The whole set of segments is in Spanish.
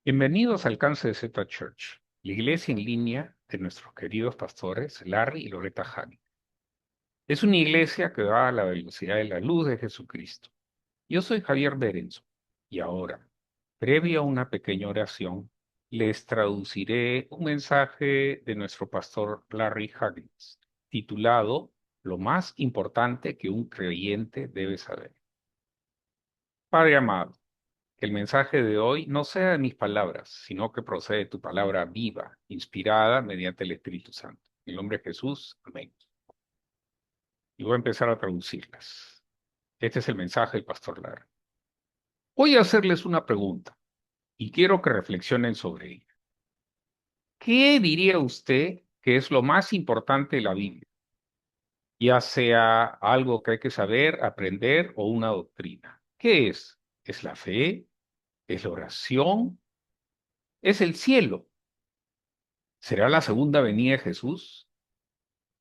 Bienvenidos al Alcance de Z Church, la iglesia en línea de nuestros queridos pastores Larry y Loretta Hagen. Es una iglesia que va a la velocidad de la luz de Jesucristo. Yo soy Javier Berenzo y ahora, previo a una pequeña oración, les traduciré un mensaje de nuestro pastor Larry Hagen, titulado Lo más importante que un creyente debe saber. Padre amado, que el mensaje de hoy no sea de mis palabras, sino que procede de tu palabra viva, inspirada mediante el Espíritu Santo. En el nombre de Jesús, amén. Y voy a empezar a traducirlas. Este es el mensaje del pastor Lara. Voy a hacerles una pregunta y quiero que reflexionen sobre ella. ¿Qué diría usted que es lo más importante de la Biblia? Ya sea algo que hay que saber, aprender o una doctrina. ¿Qué es? ¿Es la fe? ¿Es la oración? ¿Es el cielo? ¿Será la segunda venida de Jesús?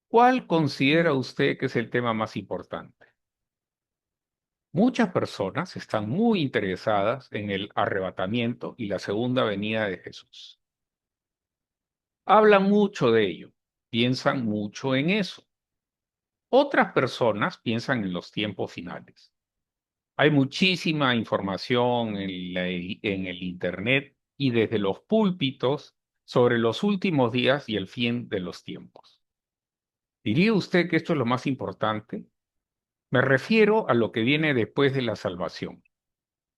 ¿Cuál considera usted que es el tema más importante? Muchas personas están muy interesadas en el arrebatamiento y la segunda venida de Jesús. Hablan mucho de ello, piensan mucho en eso. Otras personas piensan en los tiempos finales. Hay muchísima información en el Internet y desde los púlpitos sobre los últimos días y el fin de los tiempos. ¿Diría usted que esto es lo más importante? Me refiero a lo que viene después de la salvación.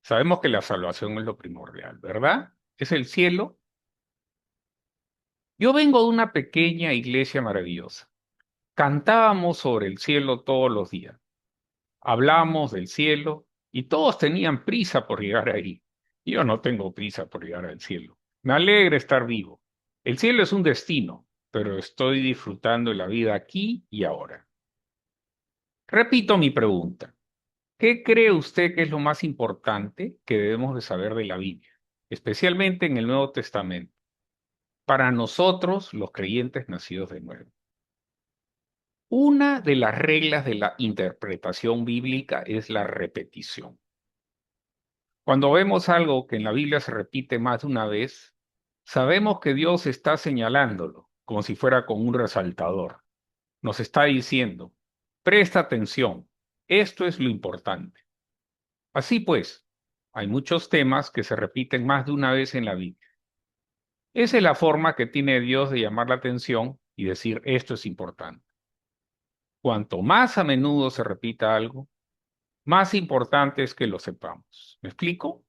Sabemos que la salvación es lo primordial, ¿verdad? Es el cielo. Yo vengo de una pequeña iglesia maravillosa. Cantábamos sobre el cielo todos los días. Hablamos del cielo y todos tenían prisa por llegar ahí. Yo no tengo prisa por llegar al cielo. Me alegra estar vivo. El cielo es un destino, pero estoy disfrutando de la vida aquí y ahora. Repito mi pregunta. ¿Qué cree usted que es lo más importante que debemos de saber de la Biblia, especialmente en el Nuevo Testamento, para nosotros los creyentes nacidos de nuevo? Una de las reglas de la interpretación bíblica es la repetición. Cuando vemos algo que en la Biblia se repite más de una vez, sabemos que Dios está señalándolo, como si fuera con un resaltador. Nos está diciendo, presta atención, esto es lo importante. Así pues, hay muchos temas que se repiten más de una vez en la Biblia. Esa es la forma que tiene Dios de llamar la atención y decir esto es importante. Cuanto más a menudo se repita algo, más importante es que lo sepamos. ¿Me explico?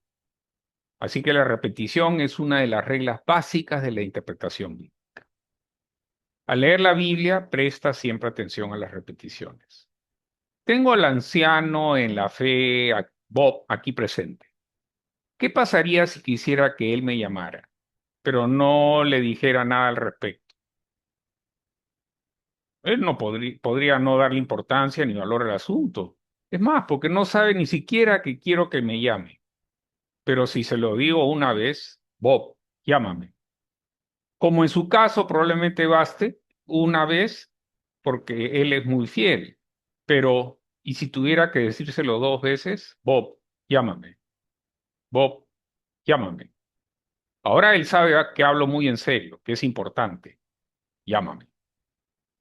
Así que la repetición es una de las reglas básicas de la interpretación bíblica. Al leer la Biblia, presta siempre atención a las repeticiones. Tengo al anciano en la fe, Bob, aquí presente. ¿Qué pasaría si quisiera que él me llamara, pero no le dijera nada al respecto? Él no podría no darle importancia ni valor al asunto. Es más, porque no sabe ni siquiera que quiero que me llame. Pero si se lo digo una vez, Bob, llámame. Como en su caso probablemente baste una vez porque él es muy fiel. Pero, ¿y si tuviera que decírselo dos veces? Bob, llámame. Bob, llámame. Ahora él sabe que hablo muy en serio, que es importante. Llámame.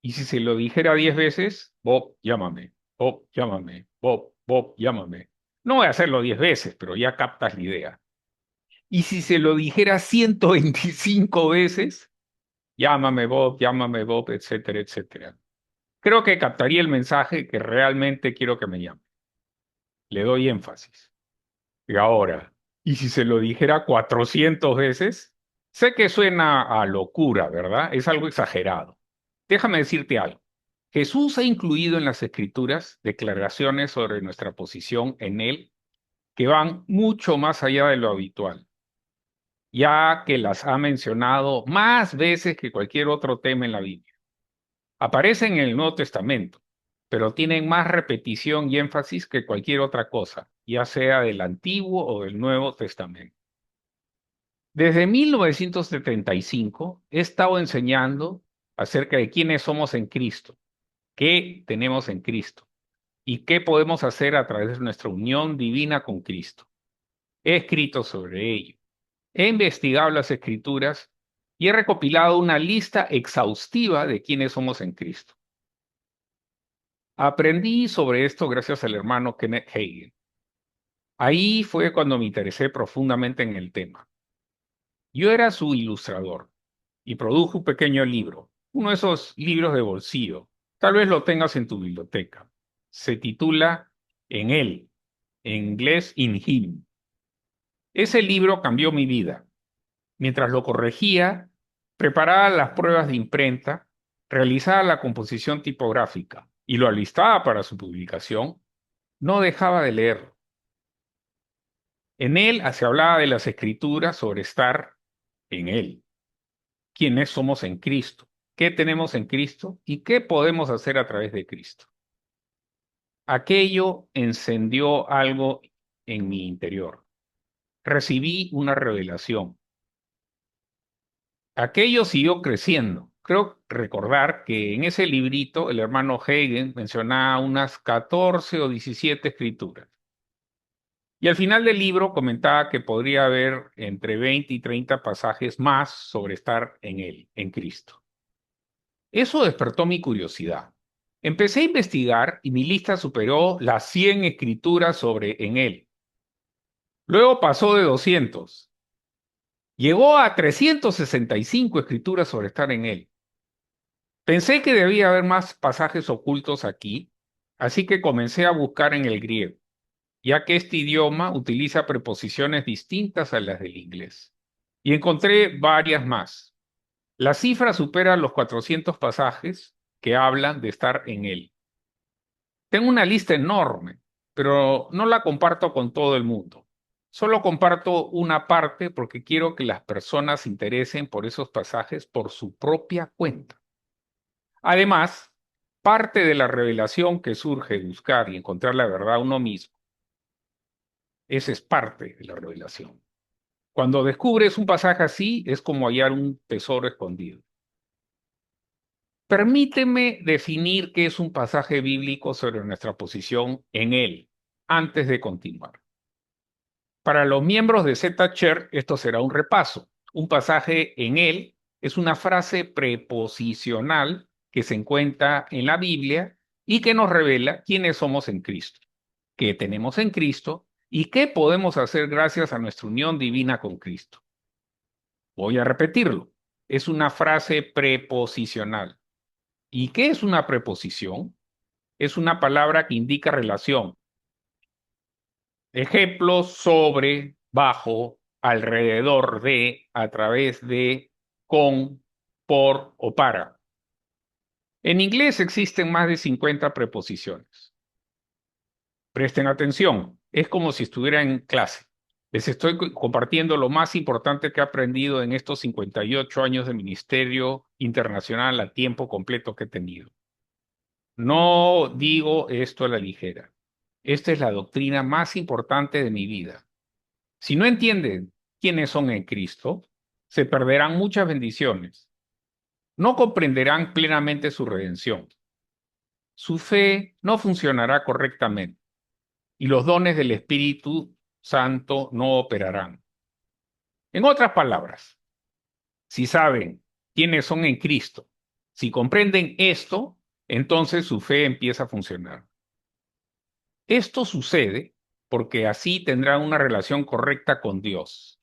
Y si se lo dijera 10 veces, Bob, llámame. Bob, llámame. Bob, Bob, llámame. No voy a hacerlo 10 veces, pero ya captas la idea. Y si se lo dijera 125 veces, llámame Bob, etcétera, etcétera. Creo que captaría el mensaje que realmente quiero que me llame. Le doy énfasis. Y ahora, ¿y si se lo dijera 400 veces? Sé que suena a locura, ¿verdad? Es algo exagerado. Déjame decirte algo. Jesús ha incluido en las Escrituras declaraciones sobre nuestra posición en Él que van mucho más allá de lo habitual, ya que las ha mencionado más veces que cualquier otro tema en la Biblia. Aparecen en el Nuevo Testamento, pero tienen más repetición y énfasis que cualquier otra cosa, ya sea del Antiguo o del Nuevo Testamento. Desde 1975 he estado enseñando acerca de quiénes somos en Cristo, qué tenemos en Cristo y qué podemos hacer a través de nuestra unión divina con Cristo. He escrito sobre ello. he investigado las Escrituras y he recopilado una lista exhaustiva de quiénes somos en Cristo. Aprendí sobre esto gracias al hermano Kenneth Hagin. Ahí fue cuando me interesé profundamente en el tema. Yo era su ilustrador y produjo un pequeño libro, uno de esos libros de bolsillo. Tal vez lo tengas en tu biblioteca. Se titula En él, en inglés In Him. Ese libro cambió mi vida. Mientras lo corregía, preparaba las pruebas de imprenta, realizaba la composición tipográfica y lo alistaba para su publicación, no dejaba de leerlo. En él se hablaba de las Escrituras sobre estar en él, quiénes somos en Cristo, qué tenemos en Cristo y qué podemos hacer a través de Cristo. Aquello encendió algo en mi interior. Recibí una revelación. Aquello siguió creciendo. Creo recordar que en ese librito el hermano Hagin mencionaba unas 14 o 17 escrituras. Y al final del libro comentaba que podría haber entre 20 y 30 pasajes más sobre estar en él, en Cristo. Eso despertó mi curiosidad. Empecé a investigar y mi lista superó las 100 escrituras sobre en él. Luego pasó de 200. Llegó a 365 escrituras sobre estar en él. Pensé que debía haber más pasajes ocultos aquí, así que comencé a buscar en el griego, ya que este idioma utiliza preposiciones distintas a las del inglés. Y encontré varias más. La cifra supera los 400 pasajes que hablan de estar en él. Tengo una lista enorme, pero no la comparto con todo el mundo. Solo comparto una parte porque quiero que las personas se interesen por esos pasajes por su propia cuenta. Además, parte de la revelación que surge de buscar y encontrar la verdad uno mismo, esa es parte de la revelación. Cuando descubres un pasaje así, es como hallar un tesoro escondido. Permíteme definir qué es un pasaje bíblico sobre nuestra posición en él, antes de continuar. Para los miembros de Z-Church, esto será un repaso. Un pasaje en él es una frase preposicional que se encuentra en la Biblia y que nos revela quiénes somos en Cristo, qué tenemos en Cristo y qué podemos hacer gracias a nuestra unión divina con Cristo. Voy a repetirlo. Es una frase preposicional. ¿Y qué es una preposición? Es una palabra que indica relación. Ejemplos: sobre, bajo, alrededor de, a través de, con, por o para. En inglés existen más de 50 preposiciones. Presten atención, es como si estuviera en clase. Les estoy compartiendo lo más importante que he aprendido en estos 58 años de ministerio internacional a tiempo completo que he tenido. No digo esto a la ligera. Esta es la doctrina más importante de mi vida. Si no entienden quiénes son en Cristo, se perderán muchas bendiciones. No comprenderán plenamente su redención. Su fe no funcionará correctamente y los dones del Espíritu Santo no operarán. En otras palabras, si saben quiénes son en Cristo, si comprenden esto, entonces su fe empieza a funcionar. Esto sucede porque así tendrán una relación correcta con Dios.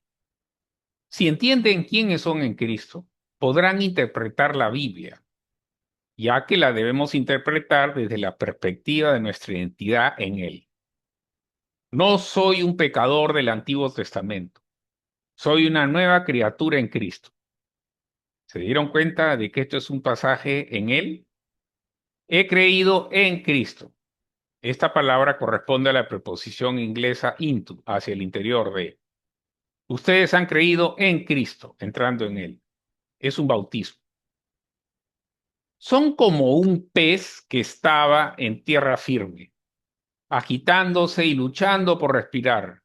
Si entienden quiénes son en Cristo, podrán interpretar la Biblia, ya que la debemos interpretar desde la perspectiva de nuestra identidad en Él. No soy un pecador del Antiguo Testamento. Soy una nueva criatura en Cristo. ¿Se dieron cuenta de que esto es un pasaje en Él? He creído en Cristo. Esta palabra corresponde a la preposición inglesa into, hacia el interior de. Ustedes han creído en Cristo, entrando en Él. Es un bautismo. Son como un pez que estaba en tierra firme, agitándose y luchando por respirar,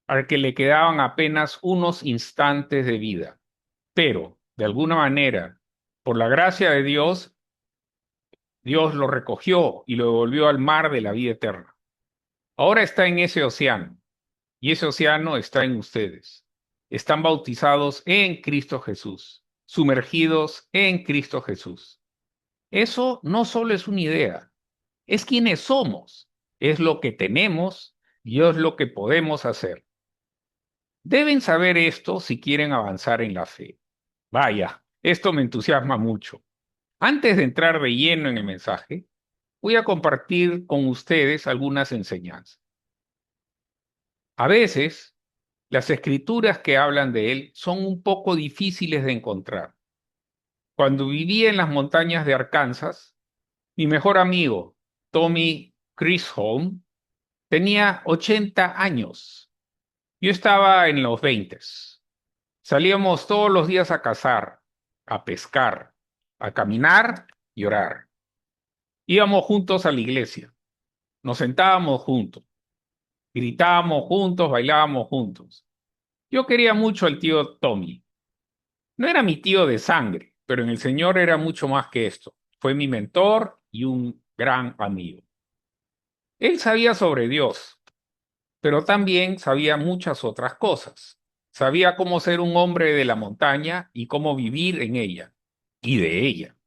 al que le quedaban apenas unos instantes de vida. Pero, de alguna manera, por la gracia de Dios, Dios lo recogió y lo devolvió al mar de la vida eterna. Ahora está en ese océano, y ese océano está en ustedes. están bautizados en Cristo Jesús, sumergidos en Cristo Jesús. Eso no solo es una idea, es quienes somos, es lo que tenemos y es lo que podemos hacer. Deben saber esto si quieren avanzar en la fe. Vaya, esto me entusiasma mucho. Antes de entrar de lleno en el mensaje, voy a compartir con ustedes algunas enseñanzas. A veces, las escrituras que hablan de él son un poco difíciles de encontrar. Cuando vivía en las montañas de Arkansas, mi mejor amigo, Tommy Chisholm, tenía 80 años. Yo estaba en los 20. Salíamos todos los días a cazar, a pescar, a caminar y orar. Íbamos juntos a la iglesia, nos sentábamos juntos, gritábamos juntos, bailábamos juntos. Yo quería mucho al tío Tommy. No era mi tío de sangre, pero en el Señor era mucho más que esto. Fue mi mentor y un gran amigo. Él sabía sobre Dios, pero también sabía muchas otras cosas. Sabía cómo ser un hombre de la montaña y cómo vivir en ella y de ella.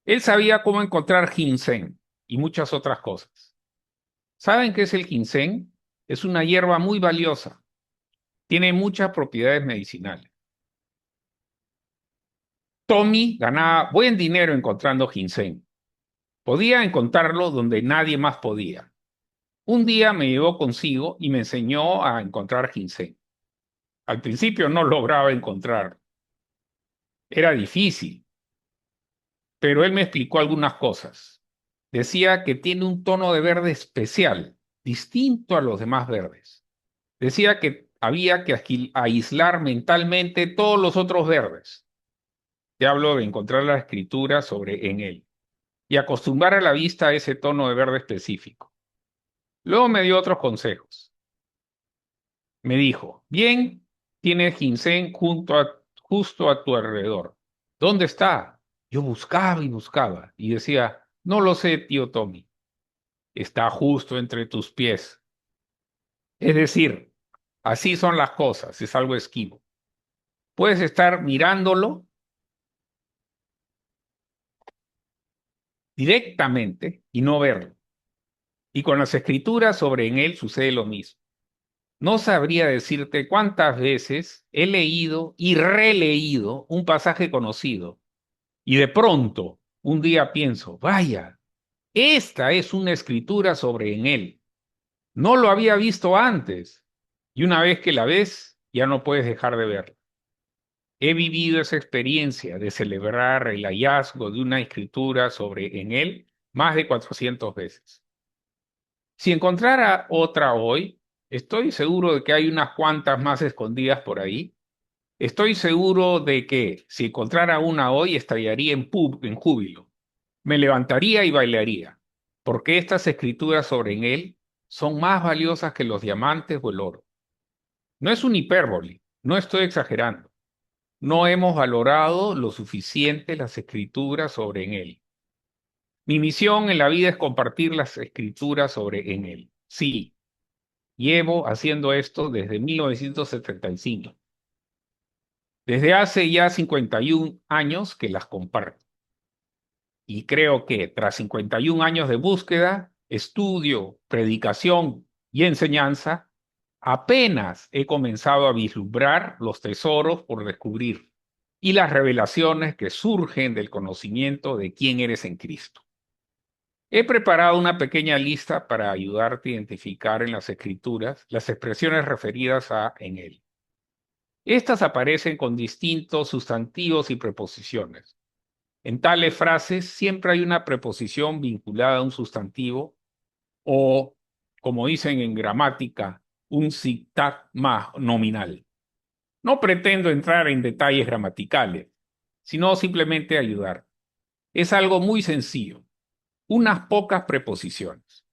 Él sabía cómo encontrar ginseng y muchas otras cosas. ¿Saben qué es el ginseng? Es una hierba muy valiosa. Tiene muchas propiedades medicinales. Tommy ganaba buen dinero encontrando ginseng. Podía encontrarlo donde nadie más podía. Un día me llevó consigo y me enseñó a encontrar ginseng. Al principio no lograba encontrarlo. Era difícil, pero él me explicó algunas cosas. Decía que tiene un tono de verde especial, distinto a los demás verdes. Decía que había que aislar mentalmente todos los otros verdes. Te hablo de encontrar la escritura sobre en él y acostumbrar a la vista a ese tono de verde específico. Luego me dio otros consejos. Me dijo, bien, tienes ginseng justo a tu alrededor. ¿Dónde está? Yo buscaba y buscaba y decía, no lo sé, tío Tommy. Está justo entre tus pies. Es decir, así son las cosas, es algo esquivo. Puedes estar mirándolo directamente y no verlo. Y con las escrituras sobre en él sucede lo mismo. No sabría decirte cuántas veces he leído y releído un pasaje conocido y de pronto un día pienso, vaya, esta es una escritura sobre en él. No lo había visto antes y una vez que la ves ya no puedes dejar de verla. He vivido esa experiencia de celebrar el hallazgo de una escritura sobre en él más de 400 veces. Si encontrara otra hoy, estoy seguro de que hay unas cuantas más escondidas por ahí. Estoy seguro de que si encontrara una hoy estallaría en júbilo. Me levantaría y bailaría, porque estas escrituras sobre en él son más valiosas que los diamantes o el oro. No es un hipérbole, no estoy exagerando. No hemos valorado lo suficiente las escrituras sobre en él. Mi misión en la vida es compartir las escrituras sobre en él. Sí, llevo haciendo esto desde 1975. Desde hace ya 51 años que las comparto. Y creo que tras 51 años de búsqueda, estudio, predicación y enseñanza, apenas he comenzado a vislumbrar los tesoros por descubrir y las revelaciones que surgen del conocimiento de quién eres en Cristo. He preparado una pequeña lista para ayudarte a identificar en las Escrituras las expresiones referidas a en él. Estas aparecen con distintos sustantivos y preposiciones. En tales frases siempre hay una preposición vinculada a un sustantivo o, como dicen en gramática, un sintagma nominal. No pretendo entrar en detalles gramaticales, sino simplemente ayudar. Es algo muy sencillo, unas pocas preposiciones.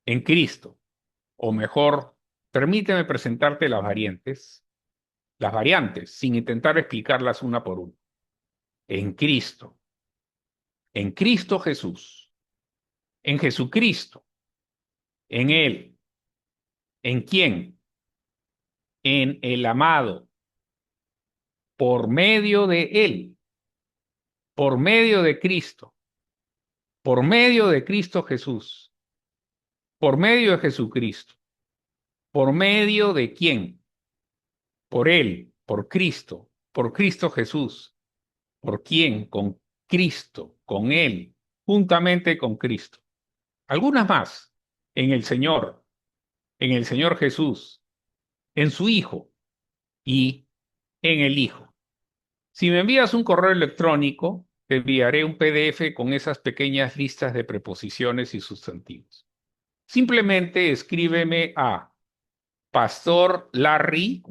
En Cristo, o mejor, permíteme presentarte las variantes, sin intentar explicarlas una por una. En Cristo Jesús, en Jesucristo, en Él, ¿en quién? En el amado, por medio de Él, por medio de Cristo, por medio de Cristo Jesús, por medio de Jesucristo, por medio de quién, por Él, por Cristo Jesús, por quién, con Cristo, con Él, juntamente con Cristo. Algunas más, en el Señor Jesús, en su Hijo y en el Hijo. Si me envías un correo electrónico, te enviaré un PDF con esas pequeñas listas de preposiciones y sustantivos. Simplemente escríbeme a pastorlarry,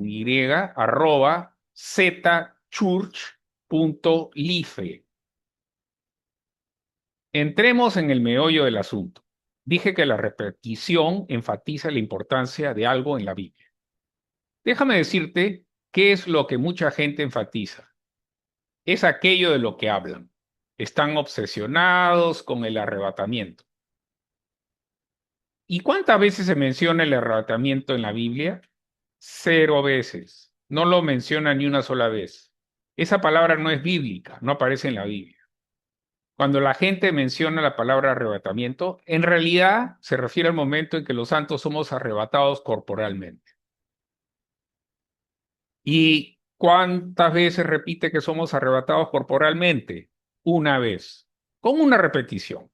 zchurch.life. Entremos en el meollo del asunto. Dije que la repetición enfatiza la importancia de algo en la Biblia. Déjame decirte qué es lo que mucha gente enfatiza. Es aquello de lo que hablan. Están obsesionados con el arrebatamiento. ¿Y cuántas veces se menciona el arrebatamiento en la Biblia? 0 veces. No lo menciona ni una sola vez. Esa palabra no es bíblica, no aparece en la Biblia. Cuando la gente menciona la palabra arrebatamiento, en realidad se refiere al momento en que los santos somos arrebatados corporalmente. ¿Y cuántas veces repite que somos arrebatados corporalmente? Una vez, con una repetición.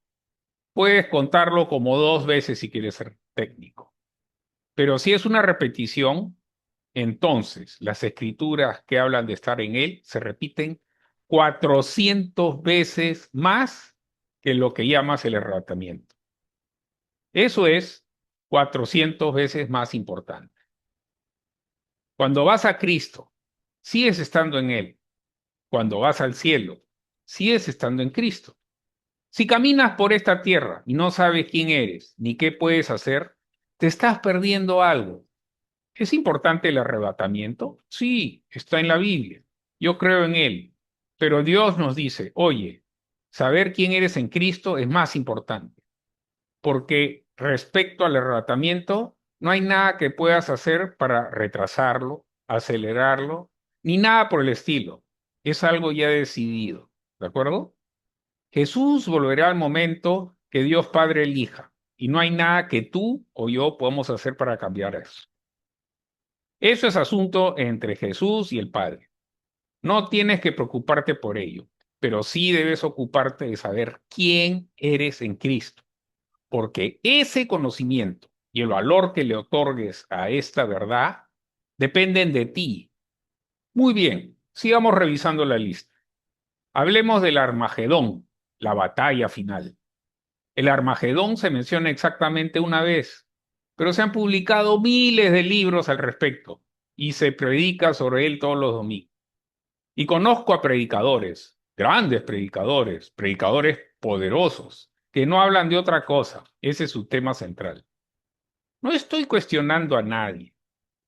Puedes contarlo como 2 veces si quieres ser técnico. Pero si es una repetición, entonces las escrituras que hablan de estar en él se repiten 400 veces más que lo que llamas el arrebatamiento. Eso es 400 veces más importante. Cuando vas a Cristo, sigues estando en Él. Cuando vas al cielo, sigues estando en Cristo. Si caminas por esta tierra y no sabes quién eres ni qué puedes hacer, te estás perdiendo algo. ¿Es importante el arrebatamiento? Sí, está en la Biblia. Yo creo en Él. Pero Dios nos dice, oye, saber quién eres en Cristo es más importante. Porque respecto al arrebatamiento, no hay nada que puedas hacer para retrasarlo, acelerarlo, ni nada por el estilo. Es algo ya decidido, ¿de acuerdo? Jesús volverá al momento que Dios Padre elija, y no hay nada que tú o yo podamos hacer para cambiar eso. Eso es asunto entre Jesús y el Padre. No tienes que preocuparte por ello, pero sí debes ocuparte de saber quién eres en Cristo, porque ese conocimiento y el valor que le otorgues a esta verdad dependen de ti. Muy bien, sigamos revisando la lista. Hablemos del Armagedón, la batalla final. El Armagedón se menciona exactamente una vez, pero se han publicado miles de libros al respecto y se predica sobre él todos los domingos. Y conozco a predicadores, grandes predicadores, predicadores poderosos, que no hablan de otra cosa. Ese es su tema central. No estoy cuestionando a nadie.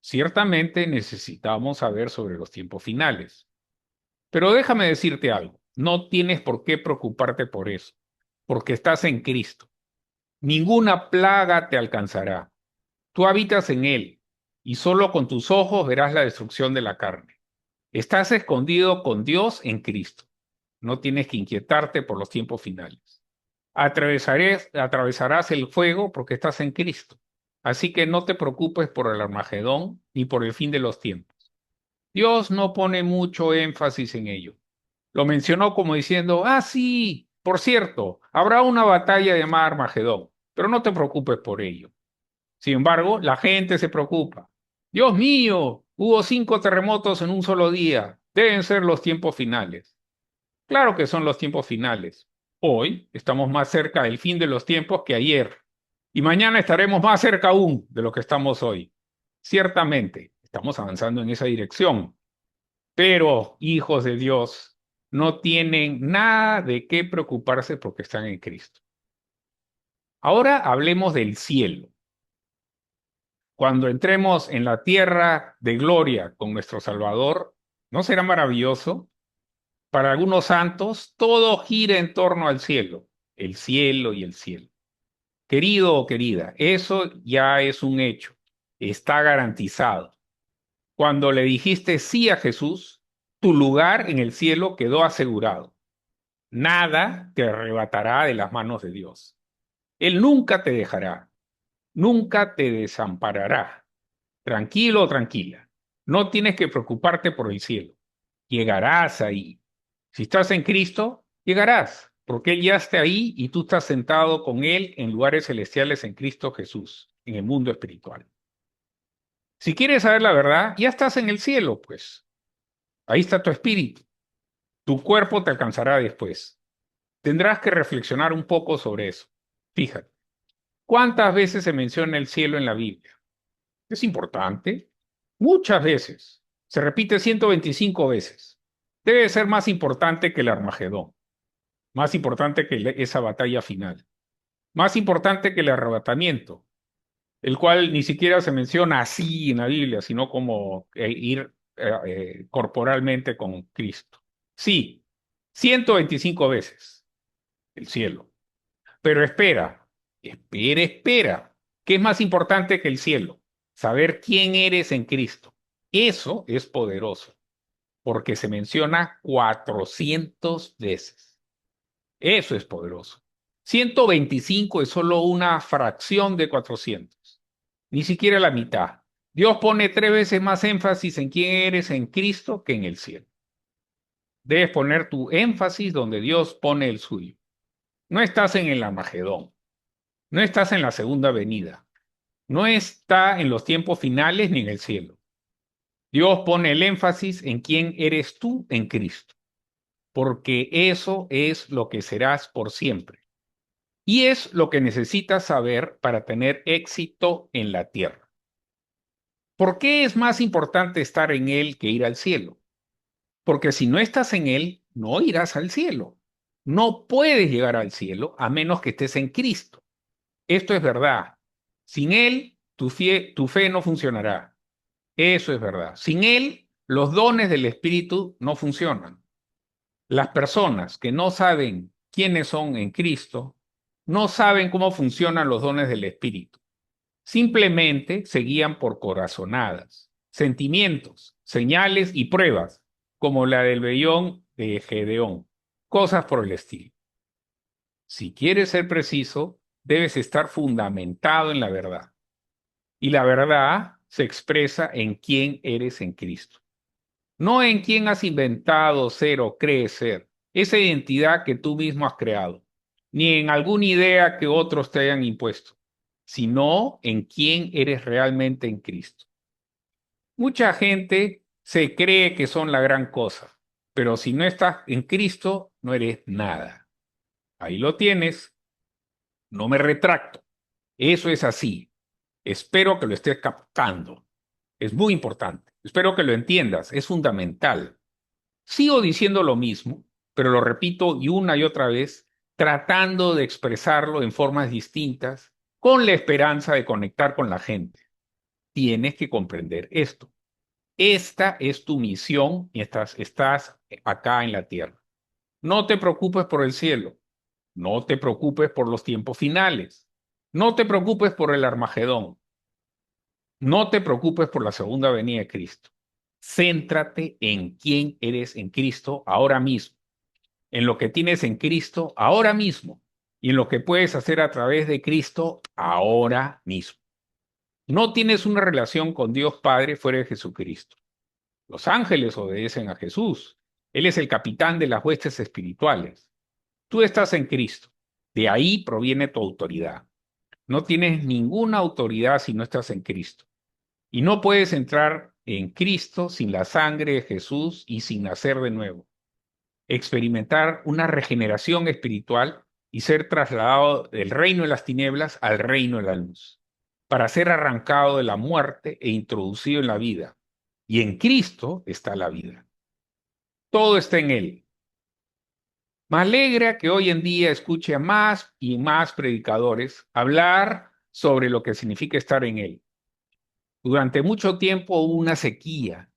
Ciertamente necesitamos saber sobre los tiempos finales. Pero déjame decirte algo. No tienes por qué preocuparte por eso, porque estás en Cristo. Ninguna plaga te alcanzará. Tú habitas en Él, y solo con tus ojos verás la destrucción de la carne. Estás escondido con Dios en Cristo. No tienes que inquietarte por los tiempos finales. Atravesarás el fuego porque estás en Cristo. Así que no te preocupes por el Armagedón ni por el fin de los tiempos. Dios no pone mucho énfasis en ello. Lo mencionó como diciendo, sí, por cierto, habrá una batalla llamada Armagedón, pero no te preocupes por ello. Sin embargo, la gente se preocupa. Dios mío, hubo 5 terremotos en un solo día. Deben ser los tiempos finales. Claro que son los tiempos finales. Hoy estamos más cerca del fin de los tiempos que ayer. Y mañana estaremos más cerca aún de lo que estamos hoy. Ciertamente, estamos avanzando en esa dirección. Pero, hijos de Dios, no tienen nada de qué preocuparse porque están en Cristo. Ahora hablemos del cielo. Cuando entremos en la tierra de gloria con nuestro Salvador, ¿no será maravilloso? Para algunos santos, todo gira en torno al cielo, el cielo y el cielo. Querido o querida, eso ya es un hecho, está garantizado. Cuando le dijiste sí a Jesús, Tu lugar en el cielo quedó asegurado. Nada te arrebatará de las manos de Dios. Él nunca te dejará, nunca te desamparará. Tranquilo o tranquila. No tienes que preocuparte por el cielo. Llegarás ahí. Si estás en Cristo, llegarás, porque Él ya está ahí y tú estás sentado con Él en lugares celestiales en Cristo Jesús, en el mundo espiritual. Si quieres saber la verdad, ya estás en el cielo, pues. Ahí está tu espíritu. Tu cuerpo te alcanzará después. Tendrás que reflexionar un poco sobre eso. Fíjate, ¿cuántas veces se menciona el cielo en la Biblia? ¿Es importante? Muchas veces. Se repite 125 veces. Debe ser más importante que el Armagedón, más importante que esa batalla final, más importante que el arrebatamiento, el cual ni siquiera se menciona así en la Biblia, sino como ir corporalmente con Cristo. Sí, 125 veces el cielo. Pero espera. ¿Qué es más importante que el cielo? Saber quién eres en Cristo. Eso es poderoso, porque se menciona 400 veces. Eso es poderoso. 125 es solo una fracción de 400, ni siquiera la mitad. Dios pone 3 veces más énfasis en quién eres en Cristo que en el cielo. Debes poner tu énfasis donde Dios pone el suyo. No estás en el Armagedón, no estás en la segunda venida, no está en los tiempos finales ni en el cielo. Dios pone el énfasis en quién eres tú en Cristo, porque eso es lo que serás por siempre. Y es lo que necesitas saber para tener éxito en la tierra. ¿Por qué es más importante estar en Él que ir al cielo? Porque si no estás en Él, no irás al cielo. No puedes llegar al cielo a menos que estés en Cristo. Esto es verdad. Sin Él, tu fe no funcionará. Eso es verdad. Sin Él, los dones del Espíritu no funcionan. Las personas que no saben quiénes son en Cristo, no saben cómo funcionan los dones del Espíritu. Simplemente se guían por corazonadas, sentimientos, señales y pruebas, como la del vellón de Gedeón, cosas por el estilo. Si quieres ser preciso, debes estar fundamentado en la verdad. Y la verdad se expresa en quién eres en Cristo. No en quién has inventado ser o crees ser, esa identidad que tú mismo has creado, ni en alguna idea que otros te hayan impuesto, sino en quién eres realmente en Cristo. Mucha gente se cree que son la gran cosa, pero si no estás en Cristo, no eres nada. Ahí lo tienes, no me retracto. Eso es así. Espero que lo estés captando. Es muy importante. Espero que lo entiendas. Es fundamental. Sigo diciendo lo mismo, pero lo repito y otra vez, tratando de expresarlo en formas distintas, con la esperanza de conectar con la gente. Tienes que comprender esto. Esta es tu misión y estás acá en la tierra. No te preocupes por el cielo. No te preocupes por los tiempos finales. No te preocupes por el Armagedón. No te preocupes por la segunda venida de Cristo. Céntrate en quién eres en Cristo ahora mismo, en lo que tienes en Cristo ahora mismo y en lo que puedes hacer a través de Cristo ahora mismo. No tienes una relación con Dios Padre fuera de Jesucristo. Los ángeles obedecen a Jesús. Él es el capitán de las huestes espirituales. Tú estás en Cristo. De ahí proviene tu autoridad. No tienes ninguna autoridad si no estás en Cristo. Y no puedes entrar en Cristo sin la sangre de Jesús y sin nacer de nuevo. Experimentar una regeneración espiritual y ser trasladado del reino de las tinieblas al reino de la luz, para ser arrancado de la muerte e introducido en la vida. Y en Cristo está la vida. Todo está en Él. Me alegra que hoy en día escuche a más y más predicadores hablar sobre lo que significa estar en Él. Durante mucho tiempo hubo una sequía.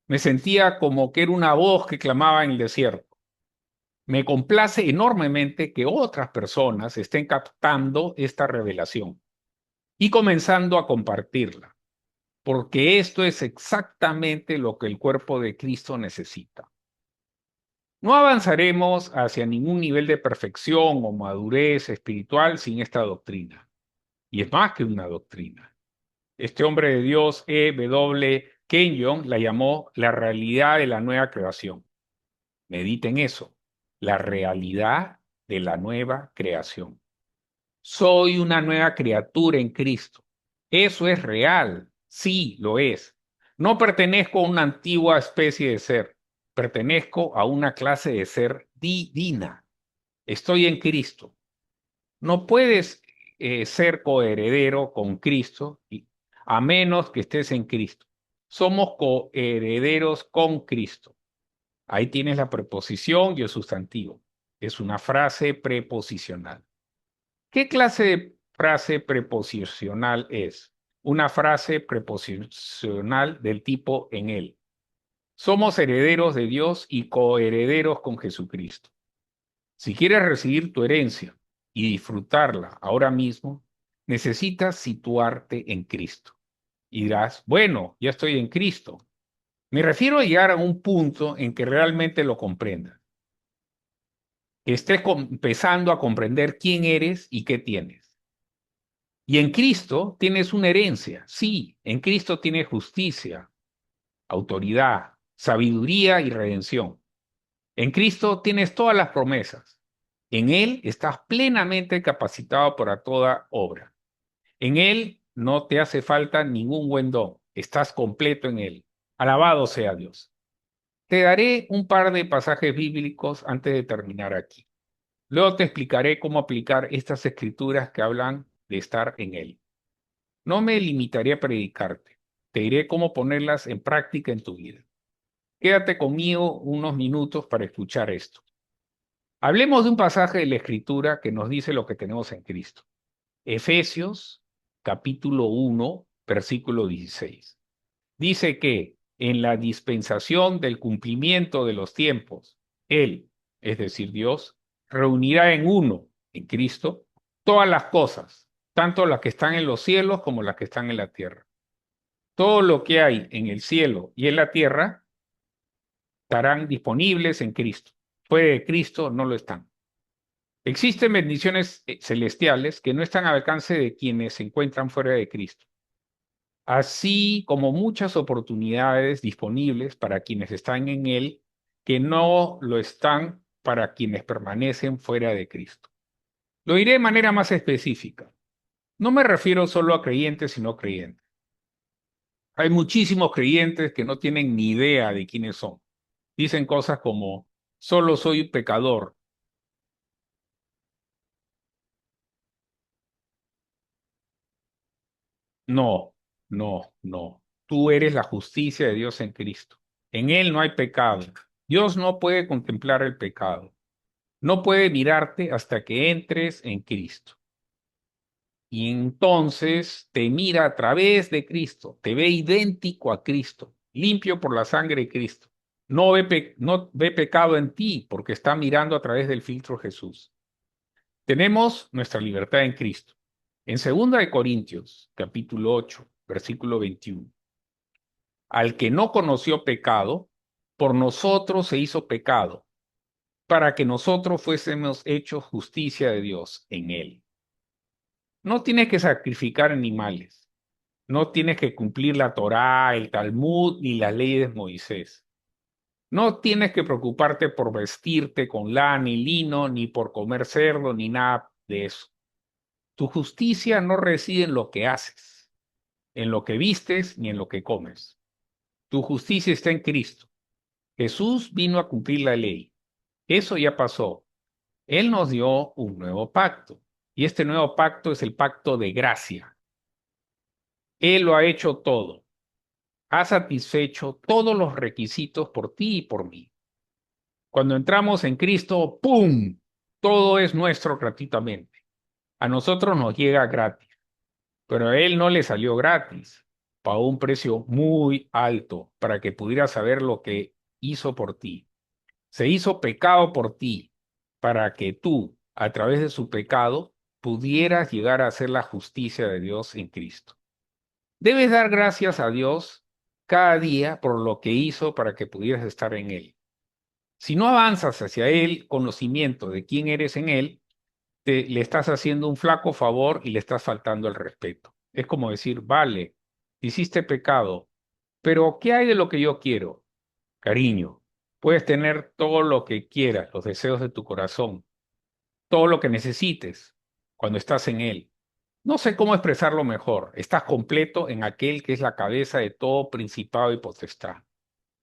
Me sentía como que era una voz que clamaba en el desierto. Me complace enormemente que otras personas estén captando esta revelación y comenzando a compartirla, porque esto es exactamente lo que el cuerpo de Cristo necesita. No avanzaremos hacia ningún nivel de perfección o madurez espiritual sin esta doctrina. Y es más que una doctrina. Este hombre de Dios, E. W. Kenyon, la llamó la realidad de la nueva creación. Mediten eso, la realidad de la nueva creación. Soy una nueva criatura en Cristo. Eso es real, sí, lo es. No pertenezco a una antigua especie de ser, pertenezco a una clase de ser divina. Estoy en Cristo. No puedes ser coheredero con Cristo a menos que estés en Cristo. Somos coherederos con Cristo. Ahí tienes la preposición y el sustantivo. Es una frase preposicional. ¿Qué clase de frase preposicional es? Una frase preposicional del tipo en él. Somos herederos de Dios y coherederos con Jesucristo. Si quieres recibir tu herencia y disfrutarla ahora mismo, necesitas situarte en Cristo. Y dirás, bueno, ya estoy en Cristo. Me refiero a llegar a un punto en que realmente lo comprendas, que estés empezando a comprender quién eres y qué tienes. Y en Cristo tienes una herencia. Sí, en Cristo tienes justicia, autoridad, sabiduría y redención. En Cristo tienes todas las promesas. En Él estás plenamente capacitado para toda obra. En Él no te hace falta ningún buen don. Estás completo en Él. Alabado sea Dios. Te daré un par de pasajes bíblicos antes de terminar aquí. Luego te explicaré cómo aplicar estas escrituras que hablan de estar en Él. No me limitaré a predicarte. Te diré cómo ponerlas en práctica en tu vida. Quédate conmigo unos minutos para escuchar esto. Hablemos de un pasaje de la Escritura que nos dice lo que tenemos en Cristo. Efesios, capítulo 1, versículo 16. Dice que en la dispensación del cumplimiento de los tiempos, Él, es decir, Dios, reunirá en uno, en Cristo, todas las cosas, tanto las que están en los cielos como las que están en la tierra. Todo lo que hay en el cielo y en la tierra estarán disponibles en Cristo. Fuera de Cristo no lo están. Existen bendiciones celestiales que no están al alcance de quienes se encuentran fuera de Cristo, así como muchas oportunidades disponibles para quienes están en Él que no lo están para quienes permanecen fuera de Cristo. Lo diré de manera más específica. No me refiero solo a creyentes y no creyentes. Hay muchísimos creyentes que no tienen ni idea de quiénes son. Dicen cosas como, solo soy pecador. No, no, no. Tú eres la justicia de Dios en Cristo. En Él no hay pecado. Dios no puede contemplar el pecado. No puede mirarte hasta que entres en Cristo. Y entonces te mira a través de Cristo, te ve idéntico a Cristo, limpio por la sangre de Cristo. No ve pecado en ti porque está mirando a través del filtro Jesús. Tenemos nuestra libertad en Cristo. En 2 Corintios, capítulo 8, versículo 21. Al que no conoció pecado, por nosotros se hizo pecado, para que nosotros fuésemos hechos justicia de Dios en él. No tienes que sacrificar animales, no tienes que cumplir la Torá, el Talmud ni las leyes de Moisés. No tienes que preocuparte por vestirte con lana y lino, ni por comer cerdo, ni nada de eso. Tu justicia no reside en lo que haces, en lo que vistes, ni en lo que comes. Tu justicia está en Cristo. Jesús vino a cumplir la ley. Eso ya pasó. Él nos dio un nuevo pacto. Y este nuevo pacto es el pacto de gracia. Él lo ha hecho todo. Ha satisfecho todos los requisitos por ti y por mí. Cuando entramos en Cristo, ¡pum! Todo es nuestro gratuitamente. A nosotros nos llega gratis, pero a Él no le salió gratis. Pagó un precio muy alto para que pudieras saber lo que hizo por ti. Se hizo pecado por ti, para que tú, a través de su pecado, pudieras llegar a ser la justicia de Dios en Cristo. Debes dar gracias a Dios cada día por lo que hizo para que pudieras estar en Él. Si no avanzas hacia el conocimiento de quién eres en Él, le estás haciendo un flaco favor y le estás faltando el respeto. Es como decir, vale, hiciste pecado, pero ¿qué hay de lo que yo quiero? Cariño, puedes tener todo lo que quieras, los deseos de tu corazón, todo lo que necesites cuando estás en Él. No sé cómo expresarlo mejor. Estás completo en aquel que es la cabeza de todo principado y potestad.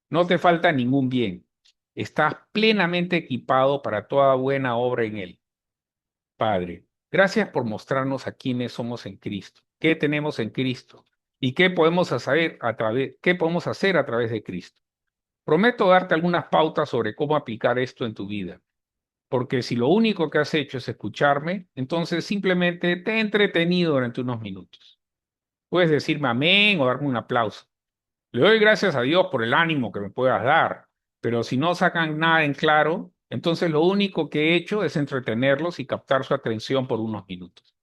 No te falta ningún bien. Estás plenamente equipado para toda buena obra en Él. Padre, gracias por mostrarnos a quiénes somos en Cristo, qué tenemos en Cristo y qué podemos hacer a través de Cristo. Prometo darte algunas pautas sobre cómo aplicar esto en tu vida, porque si lo único que has hecho es escucharme, entonces simplemente te he entretenido durante unos minutos. Puedes decirme amén o darme un aplauso. Le doy gracias a Dios por el ánimo que me puedas dar, pero si no sacan nada en claro, entonces lo único que he hecho es entretenerlos y captar su atención por unos minutos.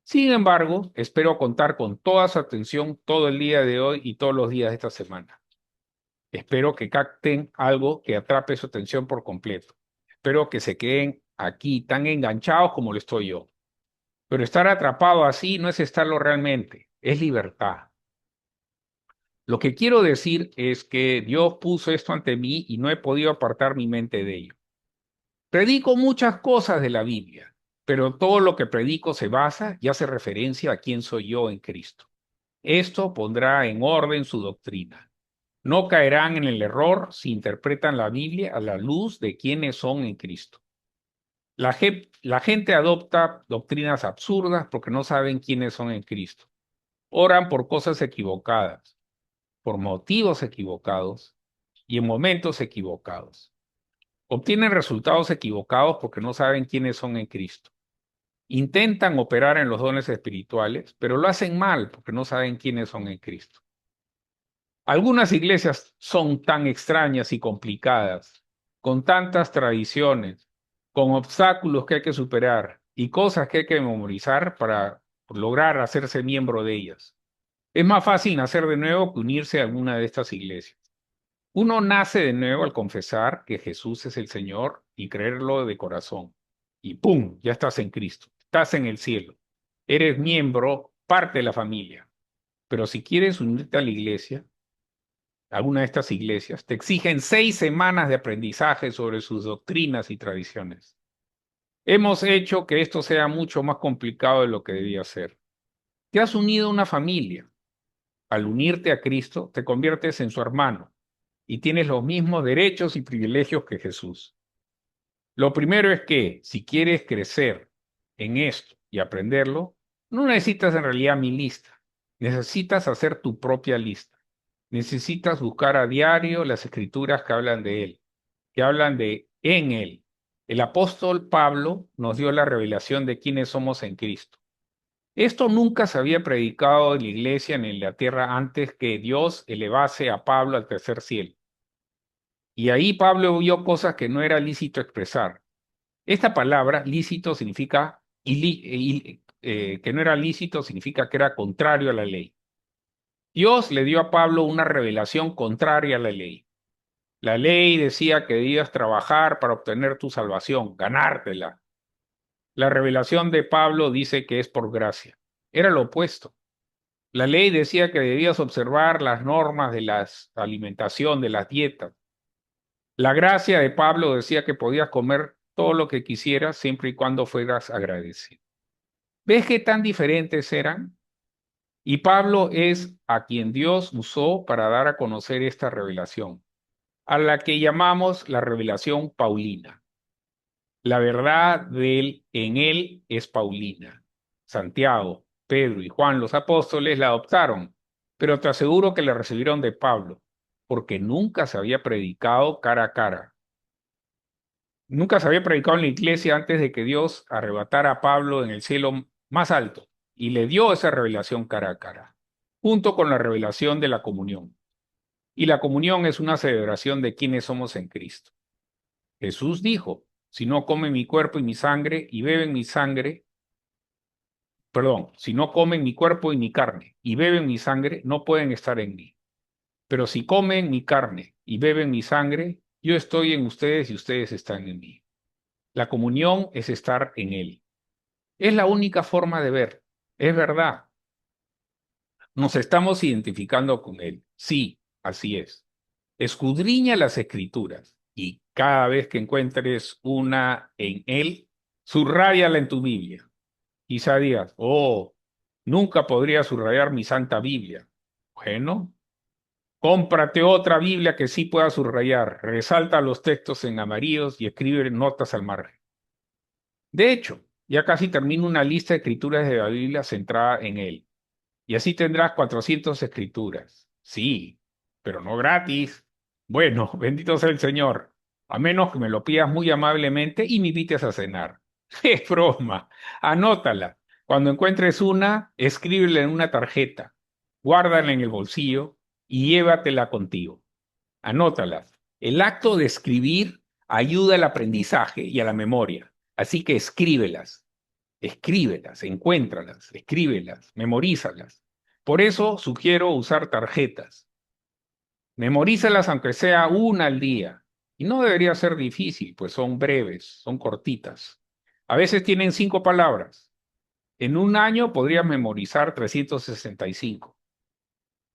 Sin embargo, espero contar con toda su atención todo el día de hoy y todos los días de esta semana. Espero que capten algo que atrape su atención por completo. Espero que se queden aquí tan enganchados como lo estoy yo. Pero estar atrapado así no es estarlo realmente, es libertad. Lo que quiero decir es que Dios puso esto ante mí y no he podido apartar mi mente de ello. Predico muchas cosas de la Biblia, pero todo lo que predico se basa y hace referencia a quién soy yo en Cristo. Esto pondrá en orden su doctrina. No caerán en el error si interpretan la Biblia a la luz de quiénes son en Cristo. La gente adopta doctrinas absurdas porque no saben quiénes son en Cristo. Oran por cosas equivocadas, por motivos equivocados y en momentos equivocados. Obtienen resultados equivocados porque no saben quiénes son en Cristo. Intentan operar en los dones espirituales, pero lo hacen mal porque no saben quiénes son en Cristo. Algunas iglesias son tan extrañas y complicadas, con tantas tradiciones, con obstáculos que hay que superar y cosas que hay que memorizar para lograr hacerse miembro de ellas. Es más fácil nacer de nuevo que unirse a alguna de estas iglesias. Uno nace de nuevo al confesar que Jesús es el Señor y creerlo de corazón. Y ¡pum! Ya estás en Cristo, estás en el cielo. Eres miembro, parte de la familia. Pero si quieres unirte a la iglesia, alguna de estas iglesias, te exigen 6 semanas de aprendizaje sobre sus doctrinas y tradiciones. Hemos hecho que esto sea mucho más complicado de lo que debía ser. Te has unido a una familia. Al unirte a Cristo, te conviertes en su hermano y tienes los mismos derechos y privilegios que Jesús. Lo primero es que, si quieres crecer en esto y aprenderlo, no necesitas en realidad mi lista. Necesitas hacer tu propia lista. Necesitas buscar a diario las escrituras que hablan de Él, que hablan de en Él. El apóstol Pablo nos dio la revelación de quiénes somos en Cristo. Esto nunca se había predicado en la iglesia ni en la tierra antes que Dios elevase a Pablo al tercer cielo. Y ahí Pablo vio cosas que no era lícito expresar. Esta palabra, lícito, significa, que no era lícito, significa que era contrario a la ley. Dios le dio a Pablo una revelación contraria a la ley. La ley decía que debías trabajar para obtener tu salvación, ganártela. La revelación de Pablo dice que es por gracia. Era lo opuesto. La ley decía que debías observar las normas de la alimentación, de las dietas. La gracia de Pablo decía que podías comer todo lo que quisieras siempre y cuando fueras agradecido. ¿Ves qué tan diferentes eran? Y Pablo es a quien Dios usó para dar a conocer esta revelación, a la que llamamos la revelación paulina. La verdad de él en él es paulina. Santiago, Pedro y Juan, los apóstoles, la adoptaron, pero te aseguro que la recibieron de Pablo, porque nunca se había predicado cara a cara. Nunca se había predicado en la iglesia antes de que Dios arrebatara a Pablo en el cielo más alto y le dio esa revelación cara a cara, junto con la revelación de la comunión. Y la comunión es una celebración de quienes somos en Cristo. Jesús dijo, si no comen mi cuerpo y mi sangre y beben mi sangre, perdón, si no comen mi cuerpo y mi carne y beben mi sangre, no pueden estar en mí. Pero si comen mi carne y beben mi sangre, Yo estoy en ustedes y ustedes están en mí. La comunión es estar en Él. Es la única forma de ver. Es verdad. Nos estamos identificando con Él. Sí, así es. Escudriña las escrituras y cada vez que encuentres una en Él, subráyala en tu Biblia. Quizá digas, oh, nunca podría subrayar mi santa Biblia. Bueno, cómprate otra Biblia que sí pueda subrayar, resalta los textos en amarillos y escribe notas al margen. De hecho, ya casi termino una lista de escrituras de la Biblia centrada en Él. Y así tendrás 400 escrituras. Sí, pero no gratis. Bueno, bendito sea el Señor. A menos que me lo pidas muy amablemente y me invites a cenar. Es broma. Anótala. Cuando encuentres una, escríbela en una tarjeta. Guárdala en el bolsillo y llévatela contigo. Anótalas. El acto de escribir ayuda al aprendizaje y a la memoria. Así que escríbelas. Escríbelas, encuéntralas, escríbelas, memorízalas. Por eso sugiero usar tarjetas. Memorízalas aunque sea una al día. Y no debería ser difícil, pues son breves, son cortitas. A veces tienen 5 palabras. En un año podrías memorizar 365.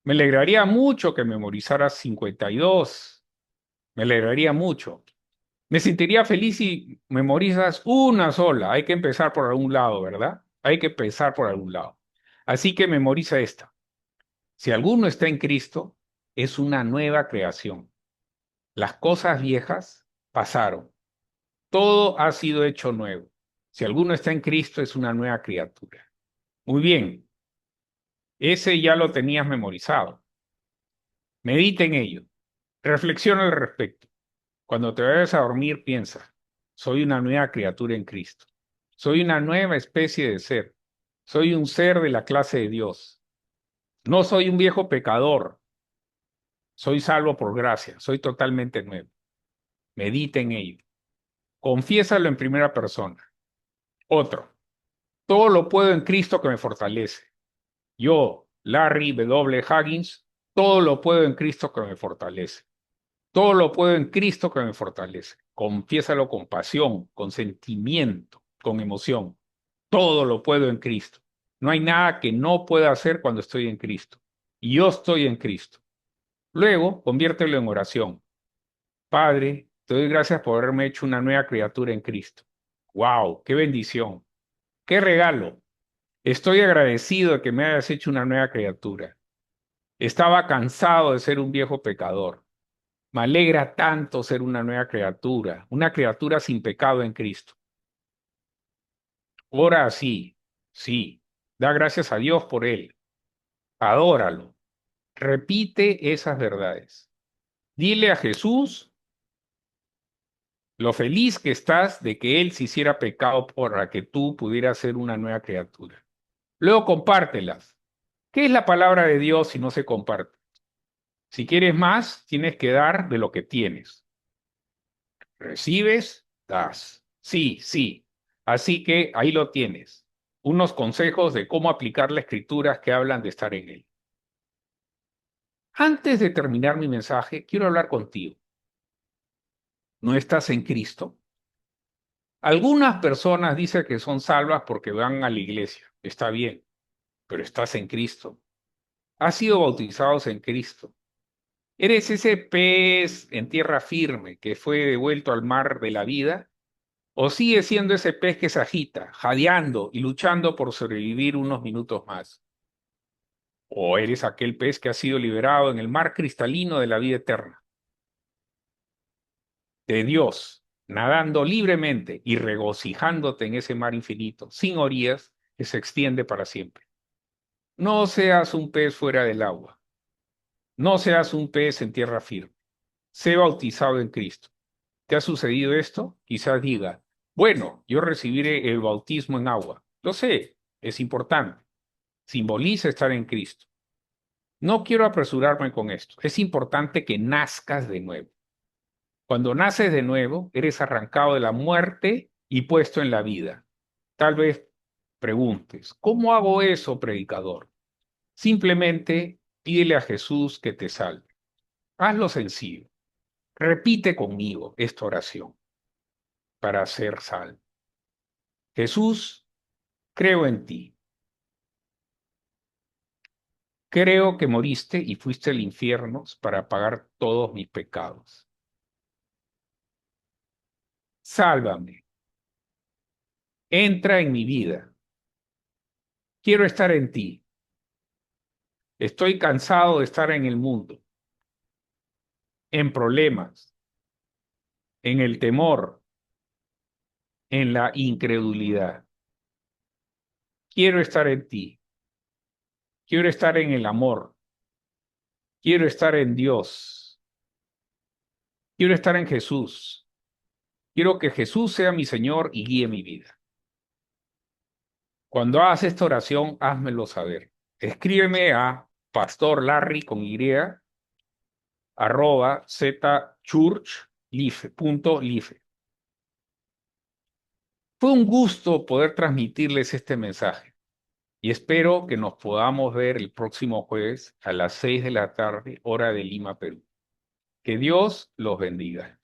Me alegraría mucho que memorizaras 52. Me alegraría mucho. Me sentiría feliz si memorizas una sola. Hay que empezar por algún lado, ¿verdad? Hay que empezar por algún lado. Así que memoriza esta. Si alguno está en Cristo, es una nueva creación. Las cosas viejas pasaron. Todo ha sido hecho nuevo. Si alguno está en Cristo, es una nueva criatura. Muy bien. Ese ya lo tenías memorizado. Medita en ello. Reflexiona al respecto. Cuando te vayas a dormir, piensa, soy una nueva criatura en Cristo. Soy una nueva especie de ser. Soy un ser de la clase de Dios. No soy un viejo pecador. Soy salvo por gracia. Soy totalmente nuevo. Medita en ello. Confiésalo en primera persona. Otro. Todo lo puedo en Cristo que me fortalece. Yo, Larry W. Huggins, todo lo puedo en Cristo que me fortalece. Todo lo puedo en Cristo que me fortalece. Confiésalo con pasión, con sentimiento, con emoción. Todo lo puedo en Cristo. No hay nada que no pueda hacer cuando estoy en Cristo. Y yo estoy en Cristo. Luego, conviértelo en oración. Padre, te doy gracias por haberme hecho una nueva criatura en Cristo. ¡Wow! ¡Qué bendición! ¡Qué regalo! Estoy agradecido de que me hayas hecho una nueva criatura. Estaba cansado de ser un viejo pecador. Me alegra tanto ser una criatura sin pecado en Cristo. Ora así, sí, da gracias a Dios por Él, adóralo, repite esas verdades. Dile a Jesús lo feliz que estás de que Él se hiciera pecado para que tú pudieras ser una nueva criatura. Luego compártelas. ¿Qué es la palabra de Dios si no se comparte? Si quieres más, tienes que dar de lo que tienes. Recibes, das. Sí, sí. Así que ahí lo tienes. Unos consejos de cómo aplicar las escrituras que hablan de estar en Él. Antes de terminar mi mensaje, quiero hablar contigo. ¿No estás en Cristo? Algunas personas dicen que son salvas porque van a la iglesia. Está bien, pero estás en Cristo. Has sido bautizados en Cristo. ¿Eres ese pez en tierra firme que fue devuelto al mar de la vida? ¿O sigue siendo ese pez que se agita, jadeando y luchando por sobrevivir unos minutos más? ¿O eres aquel pez que ha sido liberado en el mar cristalino de la vida eterna, de Dios, nadando libremente y regocijándote en ese mar infinito, sin orillas, que se extiende para siempre? No seas un pez fuera del agua, no seas un pez en tierra firme, sé bautizado en Cristo. ¿Te ha sucedido esto? Quizás diga, bueno, yo recibiré el bautismo en agua. Lo sé, es importante. Simboliza estar en Cristo. No quiero apresurarme con esto. Es importante que nazcas de nuevo. Cuando naces de nuevo, eres arrancado de la muerte y puesto en la vida. Tal vez preguntes, ¿cómo hago eso, predicador? Simplemente pídele a Jesús que te salve. Hazlo sencillo. Repite conmigo esta oración para ser salvo. Jesús, creo en ti. Creo que moriste y fuiste al infierno para pagar todos mis pecados. Sálvame. Entra en mi vida. Quiero estar en ti. Estoy cansado de estar en el mundo, en problemas, en el temor, en la incredulidad. Quiero estar en ti. Quiero estar en el amor. Quiero estar en Dios. Quiero estar en Jesús. Quiero que Jesús sea mi Señor y guíe mi vida. Cuando hagas esta oración, házmelo saber. Escríbeme a pastorlarry con y @zchurchlife.life. Fue un gusto poder transmitirles este mensaje y espero que nos podamos ver el próximo jueves a las 6 de la tarde, hora de Lima, Perú. Que Dios los bendiga.